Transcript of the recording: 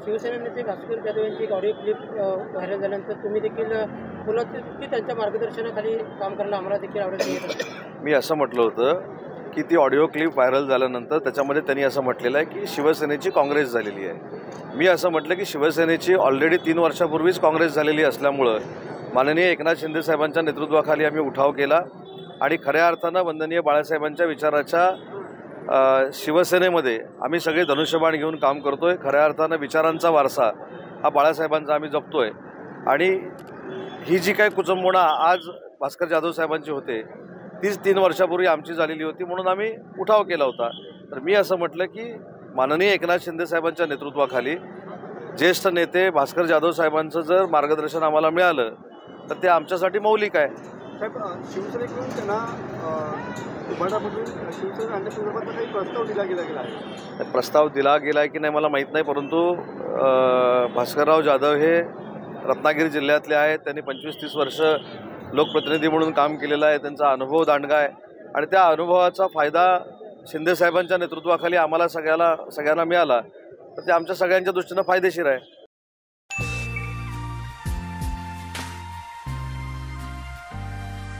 शिवसेना नेते भास्कर जाधव यांची एक ऑडिओ क्लिप व्हायरल झाल्यानंतर तुम्ही देखील बोलत की त्यांच्या मार्गदर्शनाखाली काम करायला आम्हाला देखील आवडत. मी असं म्हटलं होतं की ती ऑडिओ क्लिप व्हायरल झाल्यानंतर त्याच्यामध्ये त्यांनी असं म्हटलेलं आहे की शिवसेनेची काँग्रेस झालेली आहे. मी असं म्हटलं की शिवसेनेची ऑलरेडी 3 वर्षापूर्वीच काँग्रेस झालेली असल्यामुळं माननीय एकनाथ शिंदे साहेबांच्या नेतृत्वाखाली आम्ही उठाव केला आणि खऱ्या अर्थानं वंदनीय बाळासाहेबांच्या विचाराच्या शिवसेनेमध्ये आम्ही सगळे धनुष्यबाण घेऊन काम करतोय. खऱ्या अर्थानं विचारांचा वारसा हा बाळासाहेबांचा आम्ही जपतोय आणि ही जी काही कुचंबणा आज भास्कर जाधव साहेबांची होते तीच 3 वर्षापूर्वी आमची झालेली होती म्हणून आम्ही उठाव केला होता. तर मी असं म्हटलं की माननीय एकनाथ शिंदे साहेबांच्या नेतृत्वाखाली ज्येष्ठ नेते भास्कर जाधव साहेबांचं जर मार्गदर्शन आम्हाला मिळालं तर ते आमच्यासाठी मौलिक आहे. साहेब, शिवसेनेकडून त्यांना उभाटामधून शिवसेना आणण्यासंदर्भात काही प्रस्ताव दिला गेला आहे. प्रस्ताव दिला गेला आहे की नाही मला माहीत नाही, परंतु भास्करराव जाधव हे रत्नागिरी जिल्ह्यातले आहेत. त्यांनी 25-30 वर्ष लोकप्रतिनिधी म्हणून काम केलेलं आहे. त्यांचा अनुभव दांडगा आहे आणि त्या अनुभवाचा फायदा शिंदेसाहेबांच्या नेतृत्वाखाली आम्हाला सगळ्यांना मिळाला तर ते आमच्या सगळ्यांच्या दृष्टीनं फायदेशीर आहे.